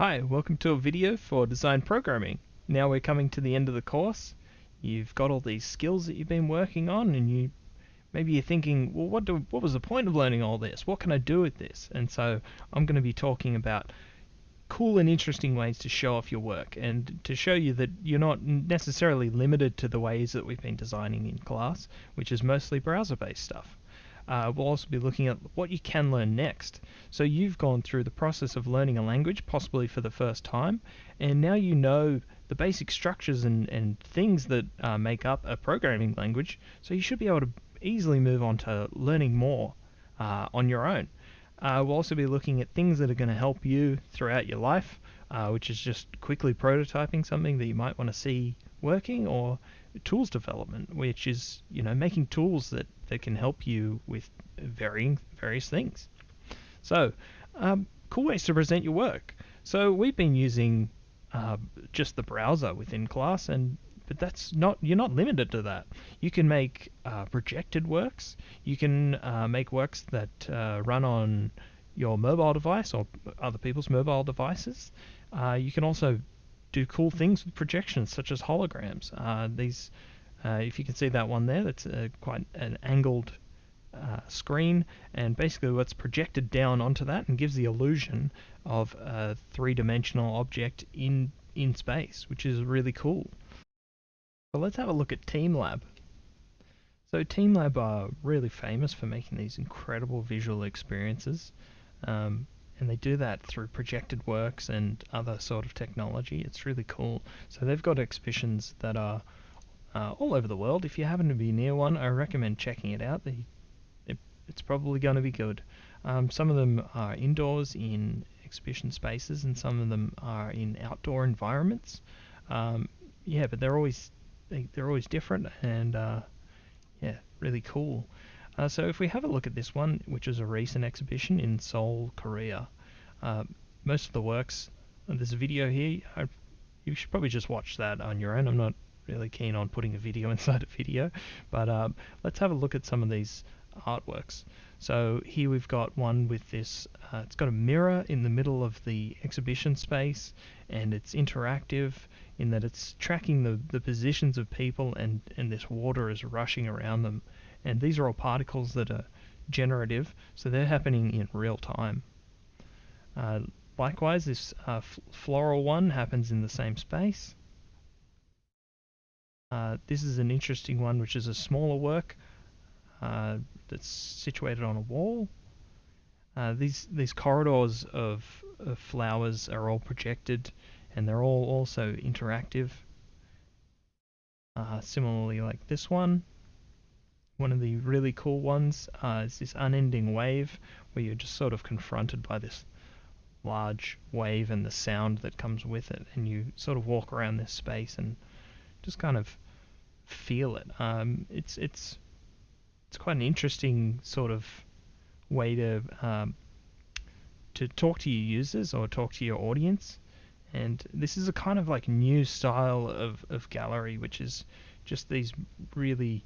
Hi, welcome to a video for design programming. Now we're coming to the end of the course. You've got all these skills that you've been working on, and maybe you're thinking, well, what was the point of learning all this? What can I do with this? And so I'm going to be talking about cool and interesting ways to show off your work and to show you that you're not necessarily limited to the ways that we've been designing in class, which is mostly browser-based stuff. We'll also be looking at what you can learn next. So you've gone through the process of learning a language, possibly for the first time, and now you know the basic structures and things that make up a programming language, so you should be able to easily move on to learning more on your own. We'll also be looking at things that are going to help you throughout your life, which is just quickly prototyping something that you might want to see working, or tools development, which is making tools that can help you with various things. So, cool ways to present your work. So we've been using just the browser within class, but you're not limited to that. You can make projected works. You can make works that run on your mobile device or other people's mobile devices. You can also do cool things with projections, such as holograms. If you can see that one there, that's quite an angled screen, and basically what's projected down onto that and gives the illusion of a three-dimensional object in space, which is really cool. So let's have a look at TeamLab. So TeamLab are really famous for making these incredible visual experiences, and they do that through projected works and other sort of technology. It's really cool. So they've got exhibitions that are all over the world. If you happen to be near one, I recommend checking it out. It's probably going to be good. Some of them are indoors in exhibition spaces, and some of them are in outdoor environments. But they're always different, and really cool. So if we have a look at this one, which is a recent exhibition in Seoul, Korea, most of the works, there's a video here. You should probably just watch that on your own. I'm not really keen on putting a video inside a video, but let's have a look at some of these artworks. So here we've got one with this, it's got a mirror in the middle of the exhibition space, and it's interactive in that it's tracking the positions of people, and this water is rushing around them. And these are all particles that are generative, so they're happening in real time. Likewise, this floral one happens in the same space. This is an interesting one, which is a smaller work that's situated on a wall. These corridors of flowers are all projected, and they're all also interactive. Similarly, like this one. One of the really cool ones is this unending wave, where you're just sort of confronted by this large wave and the sound that comes with it, and you sort of walk around this space and just kind of feel it. It's quite an interesting sort of way to talk to your users or talk to your audience. And this is a kind of like new style of gallery, which is just these really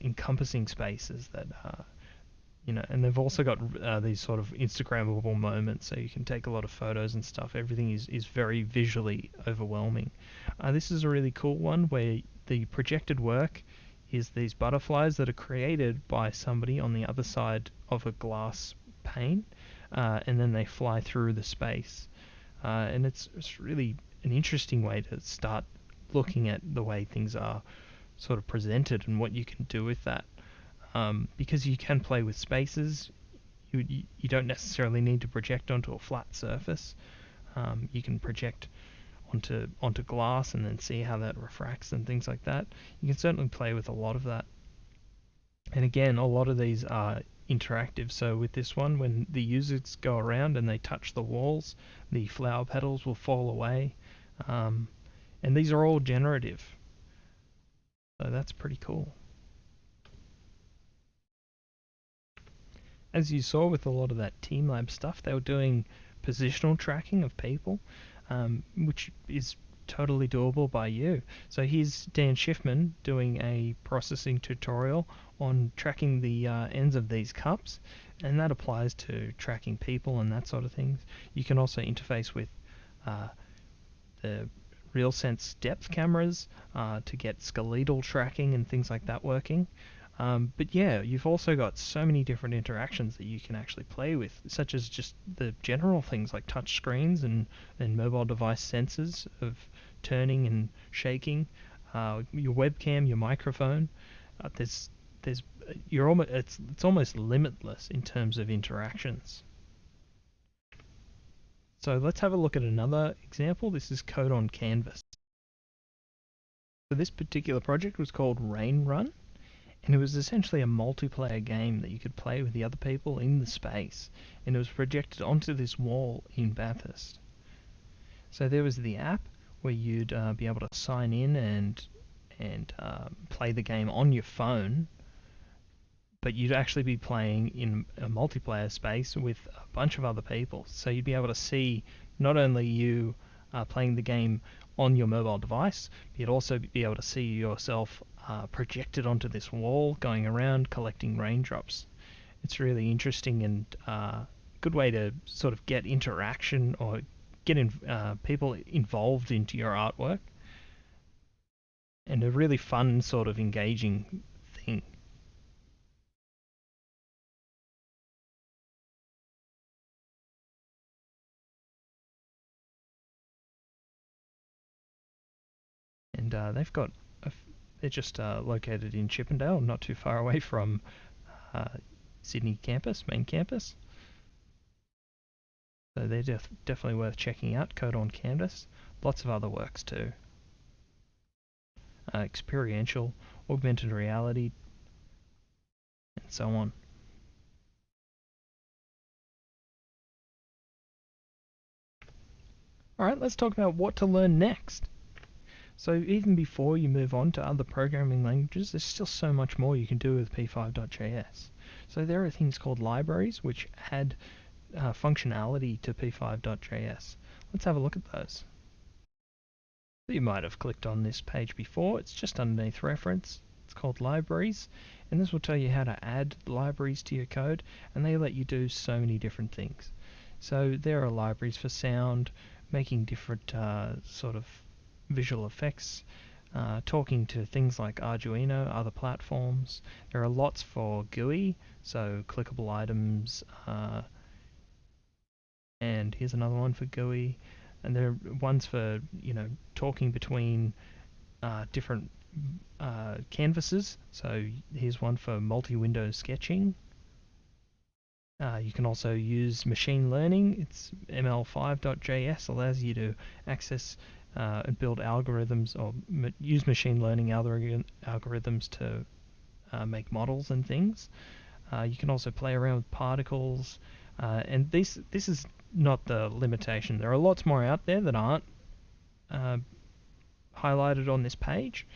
encompassing spaces that and they've also got these sort of Instagrammable moments, so you can take a lot of photos and stuff. Everything is very visually overwhelming. This is a really cool one where the projected work is these butterflies that are created by somebody on the other side of a glass pane, and then they fly through the space. And it's really an interesting way to start looking at the way things are sort of presented and what you can do with that, because you can play with spaces. You don't necessarily need to project onto a flat surface. You can project onto glass and then see how that refracts and things like that. You can certainly play with a lot of that. And again, a lot of these are interactive. So with this one, when the users go around and they touch the walls, the flower petals will fall away. And these are all generative. So that's pretty cool. As you saw with a lot of that TeamLab stuff, they were doing positional tracking of people, which is totally doable by you. So here's Dan Schiffman doing a processing tutorial on tracking the ends of these cups. and that applies to tracking people and that sort of things. You can also interface with the RealSense depth cameras to get skeletal tracking and things like that working. But yeah, you've also got so many different interactions that you can actually play with, such as just the general things like touch screens and mobile device sensors of turning and shaking, your webcam, your microphone. There's it's almost limitless in terms of interactions. So let's have a look at another example. This is code on canvas. So this particular project was called Rain Run, and it was essentially a multiplayer game that you could play with the other people in the space, and it was projected onto this wall in Bathurst. So there was the app where you'd be able to sign in and play the game on your phone, but you'd actually be playing in a multiplayer space with a bunch of other people. So you'd be able to see not only you playing the game on your mobile device, but you'd also be able to see yourself projected onto this wall, going around collecting raindrops. It's really interesting and good way to sort of get interaction or get people involved into your artwork, and a really fun sort of engaging thing. And they're just located in Chippendale, not too far away from uh, Sydney campus, main campus. So they're definitely worth checking out. Code on Canvas. Lots of other works too. Experiential, augmented reality, and so on. Alright, let's talk about what to learn next. So even before you move on to other programming languages, there's still so much more you can do with p5.js. So there are things called libraries which add functionality to p5.js. Let's have a look at those. You might have clicked on this page before. It's just underneath reference. It's called libraries, and this will tell you how to add libraries to your code, and they let you do so many different things. So there are libraries for sound, making different sort of visual effects, talking to things like Arduino, other platforms. There are lots for GUI, so clickable items, and here's another one for GUI. And there are ones for talking between different canvases. So here's one for multi-window sketching. You can also use machine learning. It's ml5.js allows you to access and build algorithms or use machine learning algorithms to make models and things. You can also play around with particles, and this is not the limitation. There are lots more out there that aren't highlighted on this page,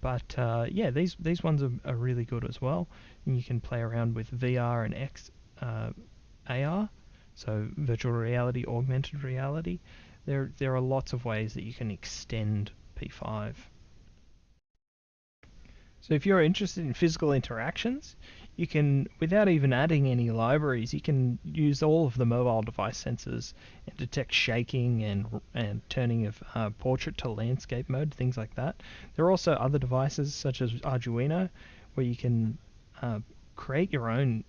but yeah, these ones are really good as well. And you can play around with VR and AR, so virtual reality, augmented reality. There are lots of ways that you can extend P5. So if you're interested in physical interactions, you can, without even adding any libraries, you can use all of the mobile device sensors and detect shaking and turning of portrait to landscape mode, things like that. There are also other devices such as Arduino where you can create your own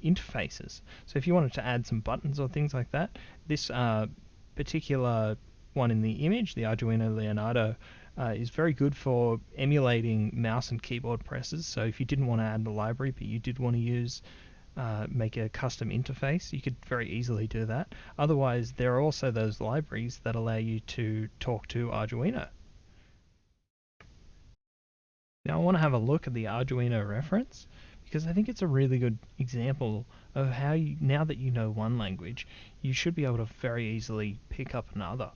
interfaces. So if you wanted to add some buttons or things like that, this particular one in the image, the Arduino Leonardo, is very good for emulating mouse and keyboard presses. So if you didn't want to add the library, but you did want to use make a custom interface, you could very easily do that. Otherwise, there are also those libraries that allow you to talk to Arduino. Now I want to have a look at the Arduino reference because I think it's a really good example of how now that you know one language, you should be able to very easily pick up another.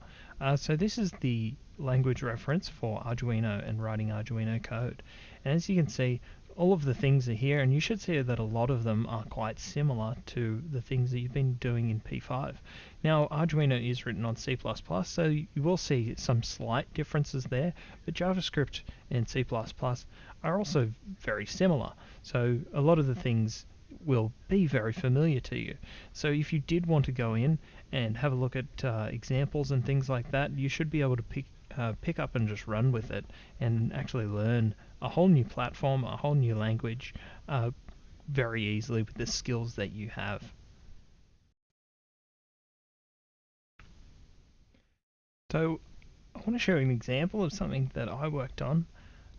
So this is the language reference for Arduino and writing Arduino code. And as you can see, all of the things are here, and you should see that a lot of them are quite similar to the things that you've been doing in P5. Now, Arduino is written on C++, so you will see some slight differences there, but JavaScript and C++ are also very similar. So a lot of the things will be very familiar to you. So if you did want to go in and have a look at examples and things like that, you should be able to pick up and just run with it and actually learn a whole new platform, a whole new language very easily with the skills that you have. So I want to show you an example of something that I worked on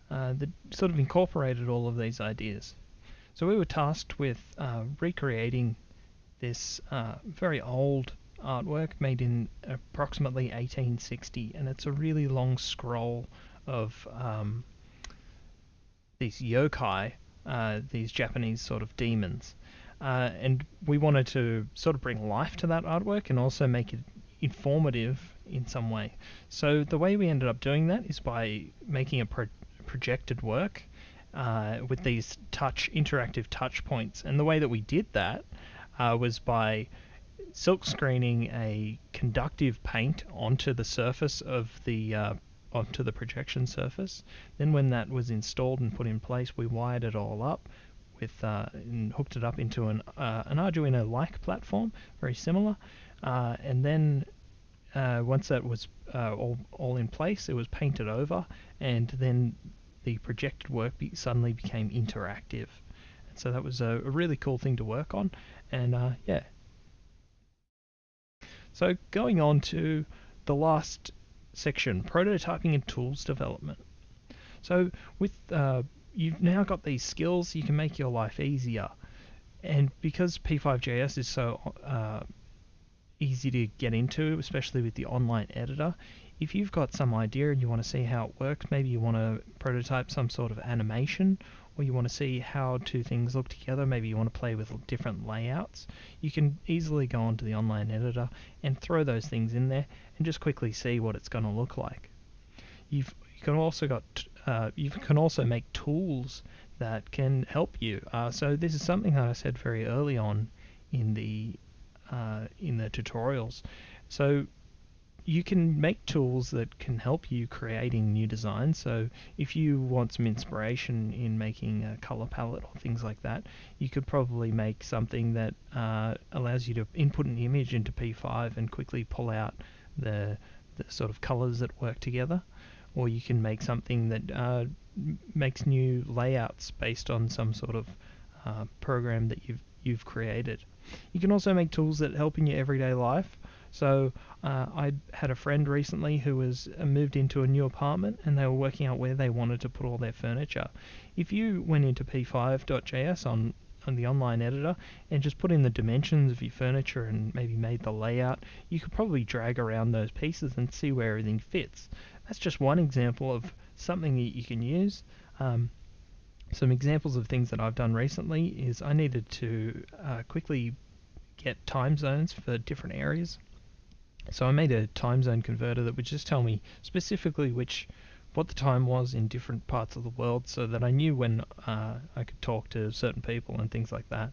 that sort of incorporated all of these ideas. So we were tasked with recreating this very old artwork made in approximately 1860, and it's a really long scroll of these yokai, these Japanese sort of demons. And we wanted to sort of bring life to that artwork and also make it informative in some way. So the way we ended up doing that is by making a projected work with these interactive touch points. And the way that we did that was by silk screening a conductive paint onto the surface of the onto the projection surface. Then when that was installed and put in place, we wired it all up with and hooked it up into an Arduino-like platform, very similar. And then once that was all in place, it was painted over, and then the projected work suddenly became interactive. And so that was a really cool thing to work on. And yeah. So going on to the last section, prototyping and tools development. So with you've now got these skills, you can make your life easier. And because P5JS is so easy to get into, especially with the online editor, if you've got some idea and you want to see how it works, maybe you want to prototype some sort of animation, or you want to see how two things look together, maybe you want to play with different layouts, you can easily go onto the online editor and throw those things in there and just quickly see what it's going to look like. You can also make tools that can help you. So this is something that I said very early on in the tutorials. So you can make tools that can help you creating new designs. So if you want some inspiration in making a color palette or things like that, you could probably make something that allows you to input an image into P5 and quickly pull out the sort of colors that work together. Or you can make something that makes new layouts based on some sort of program that you've created. You can also make tools that help in your everyday life. So I had a friend recently who was moved into a new apartment, and they were working out where they wanted to put all their furniture. If you went into p5.js on the online editor and just put in the dimensions of your furniture and maybe made the layout, you could probably drag around those pieces and see where everything fits. That's just one example of something that you can use. Some examples of things that I've done recently is I needed to quickly get time zones for different areas. So I made a time zone converter that would just tell me specifically what the time was in different parts of the world, so that I knew when I could talk to certain people and things like that.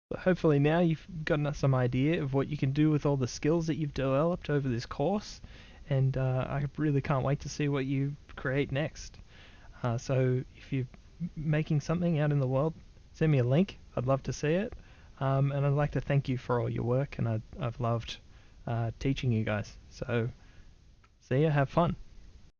But hopefully now you've gotten some idea of what you can do with all the skills that you've developed over this course, and I really can't wait to see what you create next. So if you're making something out in the world, send me a link. I'd love to see it. And I'd like to thank you for all your work, and I've loved teaching you guys. So see ya, have fun.